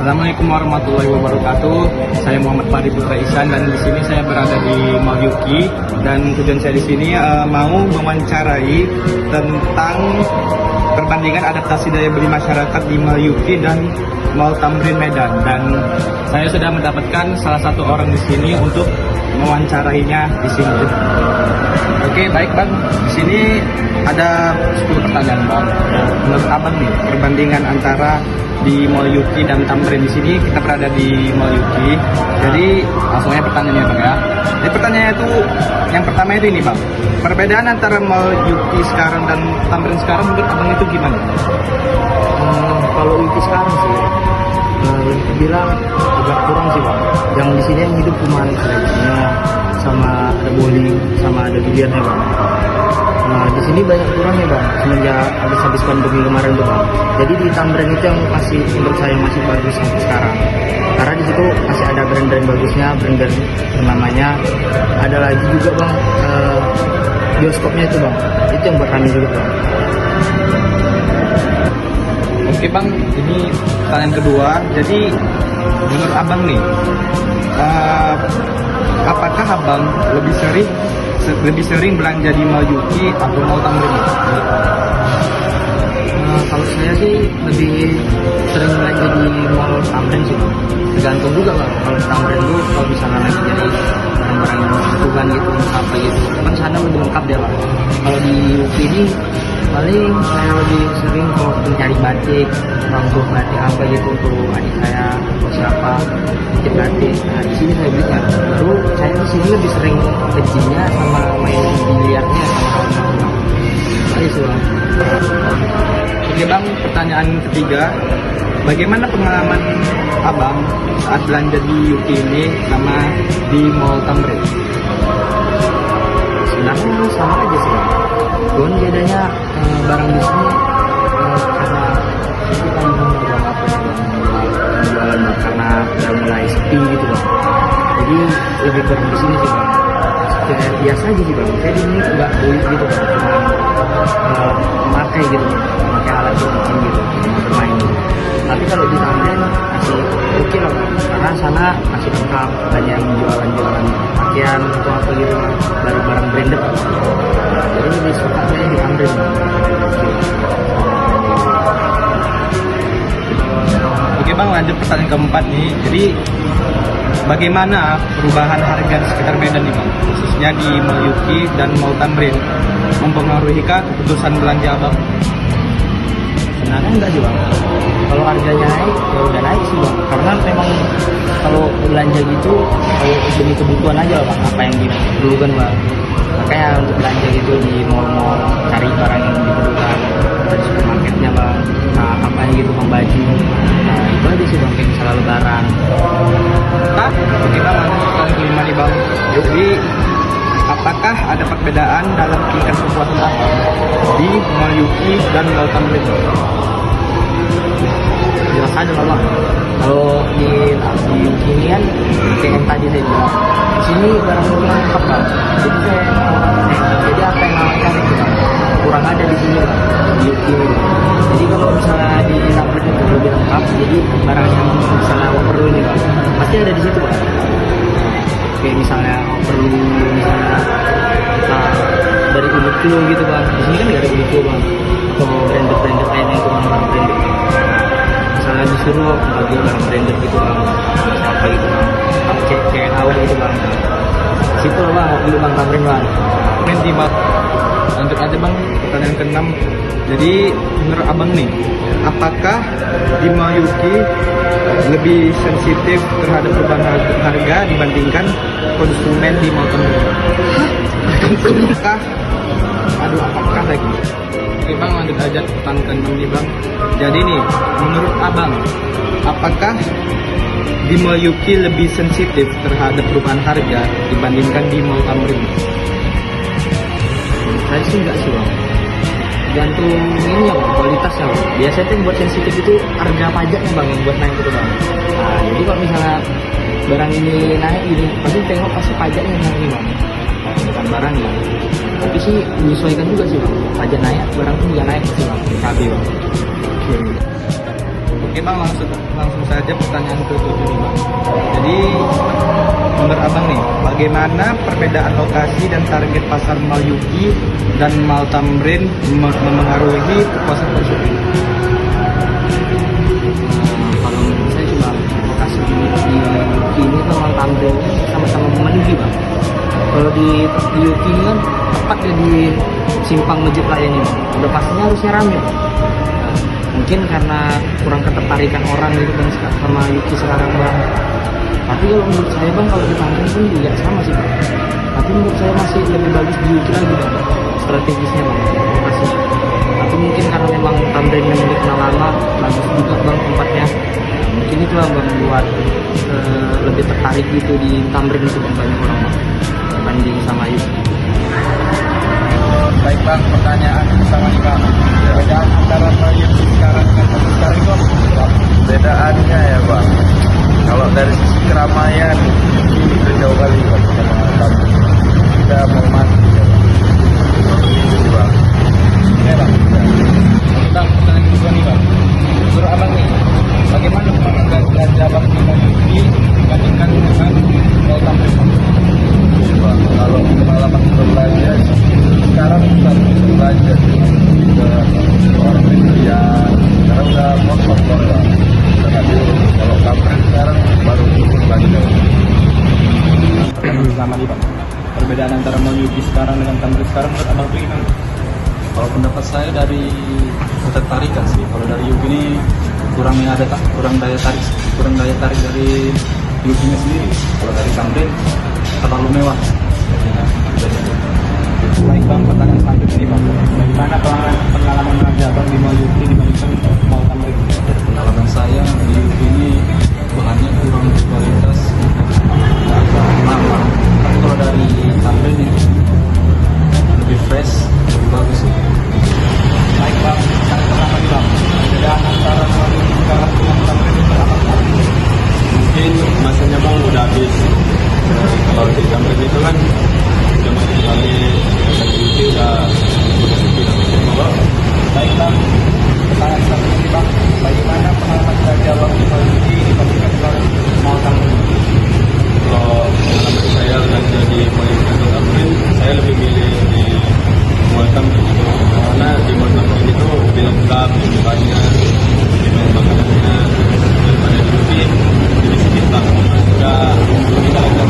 Assalamualaikum warahmatullahi wabarakatuh. Saya Muhammad Fahri Putra Ihsan dan di sini saya berada di Mall Yuki dan tujuan saya di sini mau mewawancarai tentang perbandingan adaptasi daya beli masyarakat di Mall Yuki dan Mall Tamrin Medan, dan saya sudah mendapatkan salah satu orang di sini untuk mewawancarainya di sini. Oke, baik Bang. Di sini ada 10 pertanyaan Bang. Menurut Abang nih, perbandingan antara di Mall Yuki dan Tamrin di sini, kita berada di Mall Yuki. Jadi langsung aja pertanyaannya Bang ya. Jadi pertanyaannya itu yang pertama itu ini Bang. Perbedaan antara Mall Yuki sekarang dan Tamrin sekarang menurut Abang itu gimana? Kalau Yuki sekarang sih, bilang agak kurang sih Bang. Yang di sini yang hidup cuma televisinya, sama ada bowling, sama ada biliarnya Bang. Nah di sini banyak kurangnya Bang, semenjak habis pandemi kemarin tuh Bang. Jadi di Tamrin itu yang masih menurut saya masih bagus sampai sekarang. Karena di situ masih ada brand-brand bagusnya, brand-brand namanya. Ada lagi juga Bang, bioskopnya itu Bang. Itu yang buat kami juga Bang. Oke Bang, ini pertanyaan kedua. Jadi menurut Abang nih, apakah Abang lebih sering belanja di Mall Yuki atau Mall Tamrin? Kalau saya sih lebih sering belanja di Mall Tamrin sih Bang. Tergantung juga Bang. Kalau di Tamrin tuh kalau misalnya lagi jadi barang-barang yang kebutuhan gitu, apa gitu, kan sana lebih lengkap dia Bang. Kalau di Yuki ini paling saya lebih sering kalau mencari batik, untuk batik apa gitu untuk adik saya atau siapa bikin batik. Nah di sini saya belinya. Lalu saya di sini lebih sering ke gymnya sama main biliarnya sama kawan-kawan. Ayo sih Bang. Oke Bang, pertanyaan ketiga. Bagaimana pengalaman Abang saat belanja di Yuki ini sama di Mall Tamrin? Sebenarnya sama aja sih Bang. Cuman bedanya barang di sini karena kita udah jualan karena udah mulai sepi gitu Bang. Jadi lebih kurang di sini sih Bang. Kayak biasa aja sih Bang. Saya di sini nggak beli gitu Bang. Cuma memakai gitu, memakai alat bikin gitu, cuma bermain gitu. Tapi kalau di Tamrin masih oke lah Bang. Karena sana masih lengkap, banyak yang jualan pakaian atau apa gitu Bang. Barang-barang branded. Jadi lebih suka saya di Tamrin. Oke Bang, lanjut pertanyaan keempat nih. Jadi bagaimana perubahan harga di sekitar Medan nih Bang, khususnya di Mall Yuki dan Mall Tamrin, mempengaruhi keputusan belanja Abang? Sebenarnya enggak sih Bang. Kalau harganya naik, ya udah naik sih Bang. Karena memang kalau belanja gitu, kalau demi kebutuhan aja Bang, apa yang diperlukan Bang. Makanya untuk belanja gitu di mall-mall, cari barang yang diperlukan dari supermarketnya Bang. Nah, apa gitu Bang, baju. Nah, itu aja sih Bang, kayak misalnya lebaran. Oke Bang, lanjut pertanyaan kelima nih Bang. Jadi apakah ada perbedaan dalam tingkat kepuasan Abang di Mall Yuki dan Mall Tamrin? Jelas aja lah Bang. Kalau di Yuki ini kan kayak yang tadi saya bilang, di sini barang-barang lengkap Bang. Jadi apa yang saya cari itu Bang, kurang ada di sini Bang, di Yuki ini. Jadi kalau misalnya di Tamrin itu lebih lengkap, jadi barang yang misalnya perlu ini Bang, pasti ada di situ Bang. Kayak misalnya perlu misalnya dari Uniqlo gitu Bang. Di sini kan nggak ada Uniqlo Bang. Atau branded lainnya itu Bang, branded. Misalnya disuruh bagi barang branded gitu Bang, siapa gitu Bang, sama cewek awal gitu Bang. Situ lah Bang, dulu Bang Tamrin Bang. Nanti Bang, lanjut aja Bang, pertanyaan ke-6. Jadi menurut Abang nih, apakah di Mall Yuki lebih sensitif terhadap perubahan harga dibandingkan konsumen di Mall Tamrin? Apakah lagi? Oke Bang, lanjut aja pertanyaan ke-6 nih Bang. Jadi nih, menurut Abang, apakah di Mall Yuki lebih sensitif terhadap perubahan harga dibandingkan di Mall Tamrin? Saya sih enggak sih Bang. Gantung ini ya Bang, kualitasnya Bang. Biasanya tuh yang buat sensitif itu harga pajaknya Bang, yang buat naik itu Bang. Nah, jadi kalau misalnya barang ini naik ini, pasti tengok pasti pajaknya yang naik Bang. Bukan barangnya. Tapi sih menyesuaikan juga sih Bang. Pajak naik, barang pun juga naik sih Bang. KB Bang. Oke Bang, langsung saya saja pertanyaan ke-7 nih Bang. Jadi menurut Abang nih, bagaimana perbedaan lokasi dan target pasar Mall Yuki dan Mall Tamrin memengaruhi kepuasan konsumen? Kalau menurut saya cuma lokasi di Yuki ini sama Tamrin sama-sama memenuhi Bang. Kalau di Yuki ini kan tepatnya di simpang Masjid Raya ini Bang. Udah pastinya harusnya rame Bang. Mungkin karena kurang ketertarikan orang gitu kan sama Yuki sekarang Bang. Tapi kalau menurut saya Bang, kalau di Tamrin pun juga sama sih Bang. Tapi menurut saya masih lebih bagus di Yuki lagi Bang. Strategisnya Bang, lokasi. Tapi mungkin karena memang Tamrin yang dikenal lama, bagus juga Bang tempatnya. Mungkin itu Bang membuat lebih tertarik gitu di Tamrin itu Bang, banyak orang Bang banding sama Yuki. Baik Bang, pertanyaan pertama nih Bang. Perbedaan antara Mall Yuki sekarang dengan Tamrin sekarang itu apa? Bedaannya ya Bang, kalau dari sisi keramaian itu jauh kali Bang sama Tamrin. Kita mau mati ya Bang. Itu Bang. Ya Bang. Bang, pertanyaan kedua nih Bang. Menurut Abang nih, bagaimana pengalaman belanja Abang di Mall Yuki dibandingkan dengan Mall Tamrin Bang? Bang, kalau pengalaman berbelanja sekarang bukan berbelanja ke orang Indonesia, sekarang udah motor Bang. Kalau Tamrin sekarang baru berbelanja. Pertama nih Bang, perbedaan antara Mall Yuki sekarang dengan Tamrin sekarang menurut Abang itu gimana? Kalau pendapat saya dari ketertarikan sih. Kalau dari Yuki ini kurang daya tarik dari Yukinya sendiri. Kalau dari Tamrin terlalu mewah. Baik Bang, pertanyaan selanjutnya nih Bang. Bagaimana pengalaman belanja Abang di Mall Yuki dibandingkan Mall Tamrin? Pengalaman saya di Yuki ini bahannya kurang berkualitas, agak lama. Tapi kalau dari Tamrin itu lebih fresh, lebih bagus sih. Baik Bang, pertanyaan pertama nih Bang. Perbedaan antara Mall Yuki sekarang dengan Tamrin itu apa Bang? Mungkin masanya Bang udah habis. Kalau di Tamrin itu kan udah masuk kali dan itu udah sepi. Baik Bang, pertanyaan selanjutnya nih Bang. Bagaimana pengalaman belanja Abang di Mall Yuki dibandingkan dengan Mall Tamrin? Kalau pengalaman saya belanja di Mall Yuki atau Tamrin, saya lebih milih di Mall Tamrin karena di Mall Tamrin itu lebih lengkap, lebih banyak, lebih banyak makanannya daripada di Yuki. Jadi sedikit Bang, udah kita lengkap.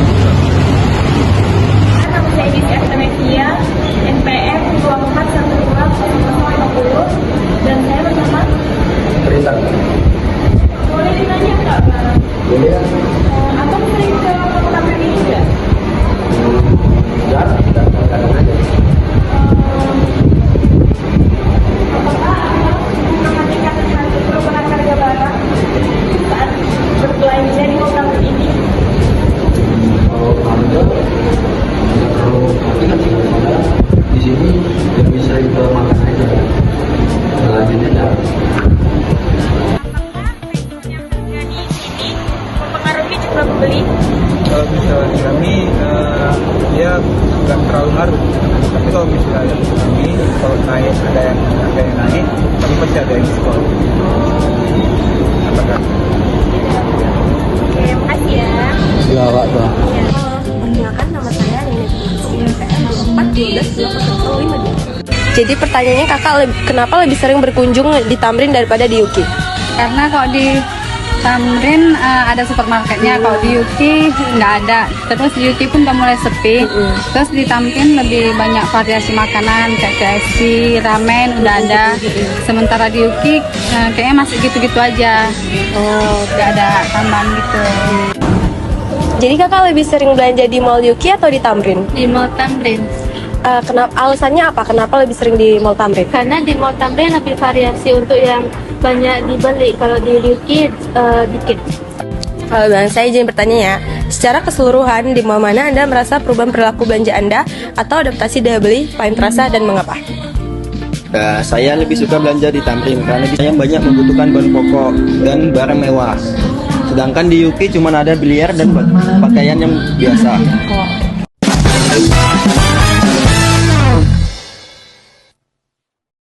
Nama saya Gisya Astamekia, NPM 24120050 dan saya bersama Cerita. boleh ditanya nggak Bang? Boleh ya? Abang sering ke Tamrin ini nggak? Jarang, kadang aja. Apakah Abang memperhatikan perubahan harga barang saat berbelanja di Mall Tamrin ini? Kalau harga nggak terlalu perhatikan sih, karena di sini lebih sering ke makan aja. Selanjutnya jarang. Mempengaruhi jumlah pembeli? Kalau misalnya kami, dia nggak terlalu ngaruh. Tapi kalau misalnya kami, kalau naik ada yang naik, tapi pasti ada yang diskon. Apakah? Oke, makasih ya. Ya, Pak. Perkenalkan nama saya Nenek NPM 24120050. Jadi pertanyaannya kenapa lebih sering berkunjung di Tamrin daripada di Yuki? Karena kalau di Tamrin ada supermarketnya, kalau di Yuki nggak ada. Terus di Yuki pun udah mulai sepi. Terus di Tamrin lebih banyak variasi makanan kayak KFC, ramen udah ada. Sementara di Yuki kayaknya masih gitu-gitu aja. Nggak ada tambahan gitu. Jadi kakak lebih sering belanja di Mall Yuki atau di Tamrin? Di Mall Tamrin, Kenapa? Alasannya apa? Kenapa lebih sering di Mall Tamrin? karena di Mall Tamrin lebih variasi untuk yang banyak dibeli. Kalau di Yuki dikit. Kalau Bang, saya izin bertanya ya. Secara keseluruhan, di mall mana Anda merasa perubahan perilaku belanja Anda atau adaptasi daya beli paling terasa dan mengapa? Saya lebih suka belanja di Tamrin karena di sana banyak membutuhkan bahan pokok dan barang mewah. Sedangkan di Yuki cuma ada biliar dan pakaian yang biasa.